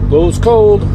Blows cold.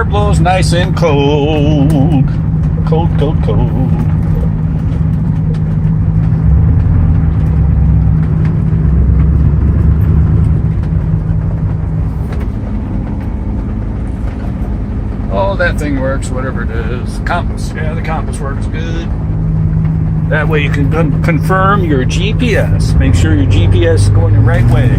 Blows nice and cold. Cold, cold, cold. Oh, that thing works, whatever it is. Compass. Yeah, the compass works good. That way you can confirm your GPS. Make sure your GPS is going the right way.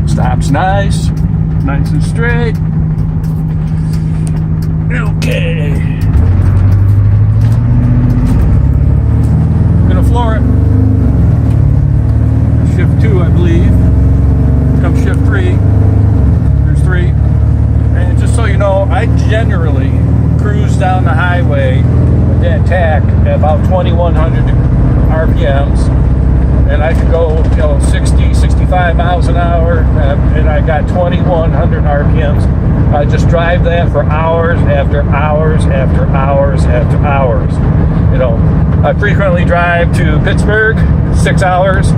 Stops nice and straight. Okay. Gonna floor it. Shift 2, I believe. Come shift 3. There's 3. And just so you know, I generally cruise down the highway with that tach at about 2100 RPMs. and I could go, 60, 65 miles an hour, and I got 2,100 RPMs. I just drive that for hours after hours after hours after hours. I frequently drive to Pittsburgh, 6 hours.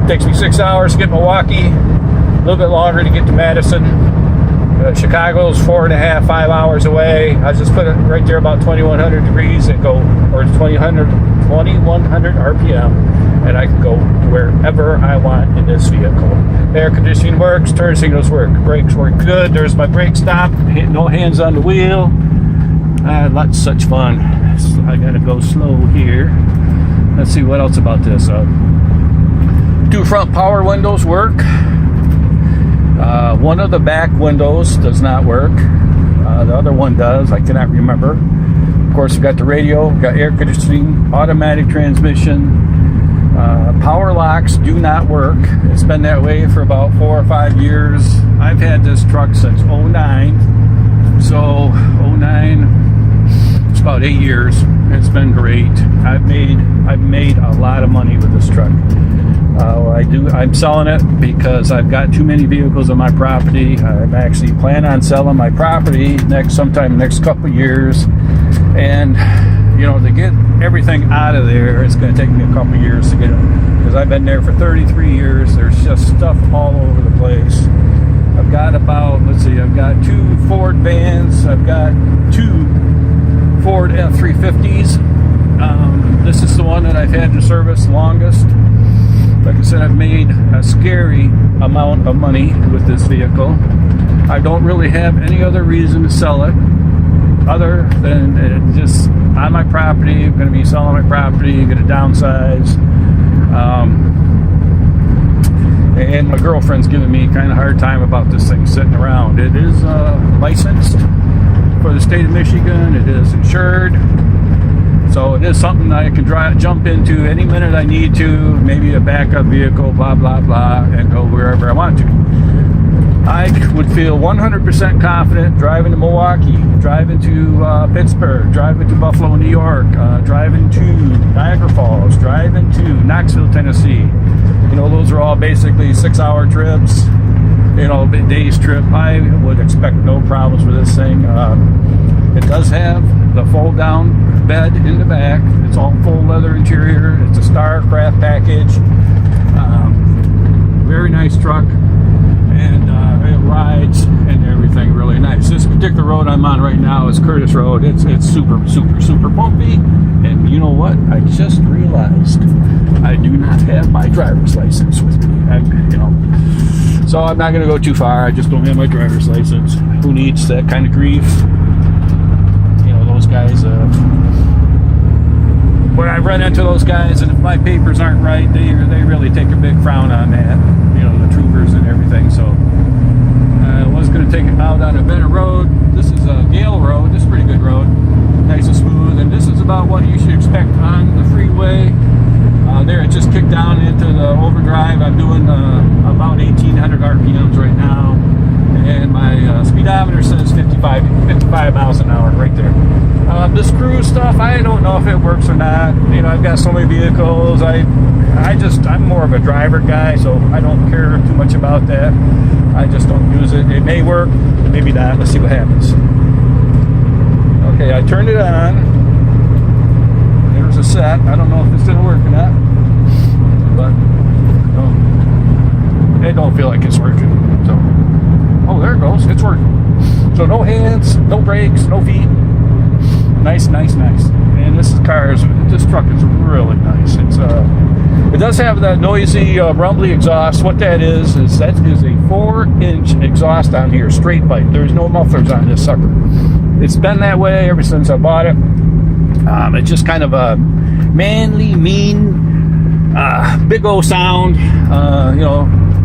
Takes me 6 hours to get to Milwaukee, a little bit longer to get to Madison. Chicago's 4.5, 5 hours away. I just put it right there about 2,100 degrees and go, or 2,100 RPM, and I can go wherever I want in this vehicle. Air conditioning works, turn signals work, brakes work good. There's my brake stop, no hands on the wheel. Lots such fun. So I gotta go slow here. Let's see what else about this. 2 front power windows work. One of the back windows does not work. The other one does. I cannot remember. Of course, we've got the radio, we've got air conditioning, automatic transmission. Power locks do not work. It's been that way for about 4 or 5 years. I've had this truck since 09. So 09, it's about 8 years. It's been great. I've made a lot of money with this truck. I'm selling it because I've got too many vehicles on my property. I'm actually plan on selling my property sometime next couple of years, and to get everything out of there, it's going to take me a couple of years to get it, because I've been there for 33 years. There's just stuff all over the place. I've got I've got 2 Ford vans. I've got 2 Ford F-350s. This is the one that I've had in service longest. Like I said, I've made a scary amount of money with this vehicle. I don't really have any other reason to sell it other than it just on my property. I'm going to be selling my property, going to downsize. And my girlfriend's giving me kind of a hard time about this thing sitting around. It is licensed for the state of Michigan. It is insured. So it is something I can jump into any minute I need to, maybe a backup vehicle, blah, blah, blah, and go wherever I want to. I would feel 100% confident driving to Milwaukee, driving to Pittsburgh, driving to Buffalo, New York, driving to Niagara Falls, driving to Knoxville, Tennessee. Those are all basically 6-hour trips, day's trip. I would expect no problems with this thing. It does have the fold-down bed in the back. It's all full leather interior. It's a Starcraft package. Very nice truck, and it rides and everything really nice. This particular road I'm on right now is Curtis Road. It's super, super, super bumpy. And you know what? I just realized I do not have my driver's license with me. So I'm not going to go too far. I just don't have my driver's license. Who needs that kind of grief? Those guys, when I run into those guys, and if my papers aren't right, they really take a big frown on that, the troopers and everything. So I was going to take it out on a better road. This is a Gale Road. This is a pretty good road, nice and smooth, and this is about what you should expect on the freeway. There, it just kicked down into the overdrive. I'm doing about 1,800 RPMs right now, and my speedometer says 55 miles an hour right there. This cruise stuff, I don't know if it works or not. I've got so many vehicles. I'm more of a driver guy, so I don't care too much about that. I just don't use it. It may work, maybe not. Let's see what happens. Okay, I turned it on. There's a set. I don't know if it's gonna work or not, but it don't feel like it's working. So, oh, there it goes. It's working. So no hands, no brakes, no feet. Nice. And this truck is really nice. It does have that noisy, rumbly exhaust. What that is that is a 4-inch exhaust on here, straight pipe. There's no mufflers on this sucker. It's been that way ever since I bought it. It's just kind of a manly, mean, big old sound.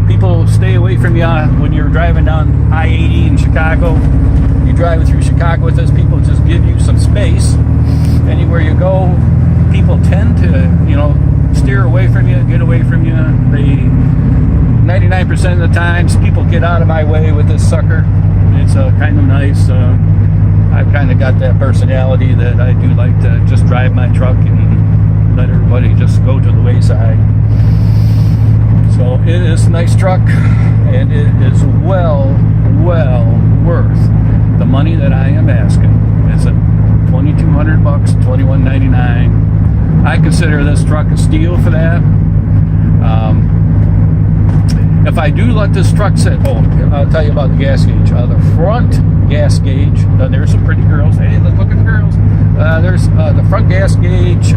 People stay away from you when you're driving down I-80 in Chicago. You're driving through Chicago with this, people just give you some space. Anywhere you go, people tend to, steer away from you, get away from you. 99% of the times, people get out of my way with this sucker. It's kind of nice. I've kind of got that personality that I do like to just drive my truck and let everybody just go to the wayside. So it is a nice truck, and it is well worth the money that I am asking. It's at $2,200, $2,199. I consider this truck a steal for that. If I do let this truck sit, I'll tell you about the gas gauge. The front gas gauge, there's some pretty girls. Hey, look at the girls. There's the front gas gauge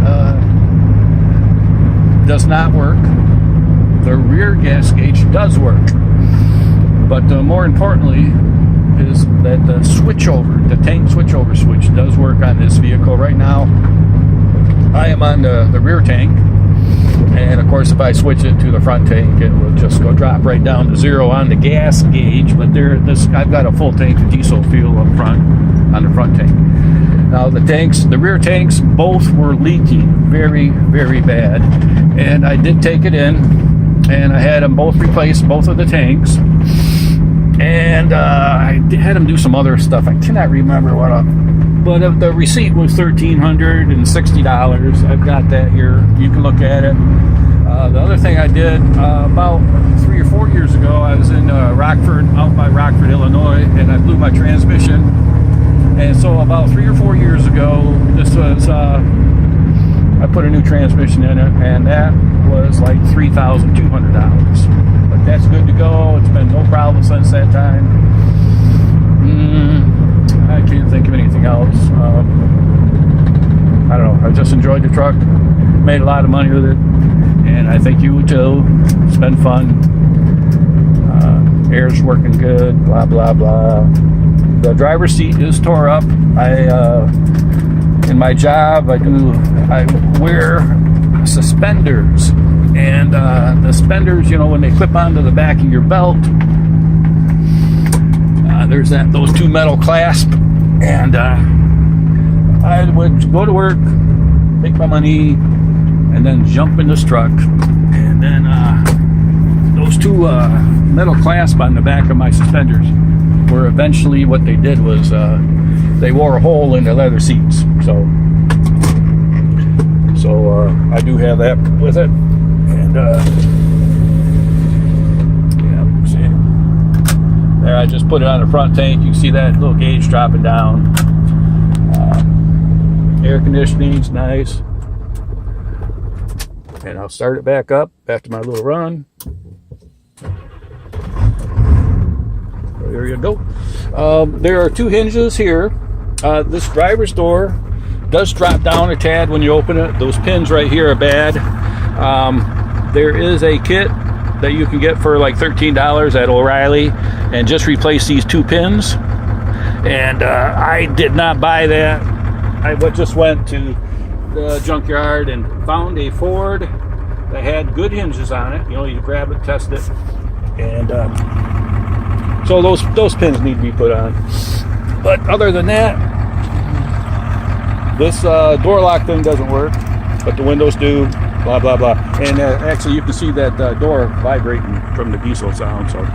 does not work. The rear gas gauge does work. But more importantly is that the switchover, the tank switchover switch does work on this vehicle. Right now, I am on the rear tank. And of course, if I switch it to the front tank, it will just go drop right down to zero on the gas gauge. But I've got a full tank of diesel fuel up front on the front tank. Now the rear tanks, both were leaking very, very bad. And I did take it in, and I had them both replace both of the tanks. And I had them do some other stuff. I cannot remember what. But the receipt was $1,360. I've got that here. You can look at it. The other thing I did about 3 or 4 years ago, I was in Rockford, out by Rockford, Illinois, and I blew my transmission. And so about 3 or 4 years ago, this was I put a new transmission in it, and that was like $3,200. But that's good to go. It's been no problem since that time. I can't think of anything else. I don't know. I just enjoyed the truck. Made a lot of money with it. And I think you would too. It's been fun. Air's working good. Blah, blah, blah. The driver's seat is tore up. In my job, I wear suspenders. And the suspenders, when they clip onto the back of your belt, there's those two metal clasps, and I would go to work, make my money, and then jump in this truck, and then those two metal clasps on the back of my suspenders were eventually, what they did was they wore a hole in the leather seats. So I do have that with it, and see. There, I just put it on the front tank. You can see that little gauge dropping down. Air conditioning's nice. And I'll start it back up after my little run. There you go. There are two hinges here. This driver's door does drop down a tad when you open it. Those pins right here are bad. There is a kit that you can get for like $13 at O'Reilly and just replace these two pins. And I did not buy that. I just went to the junkyard and found a Ford that had good hinges on it. You grab it, test it, and so those pins need to be put on. But other than that, this door lock thing doesn't work, but the windows do. Blah blah blah. And actually, you can see that door vibrating from the diesel sound. So.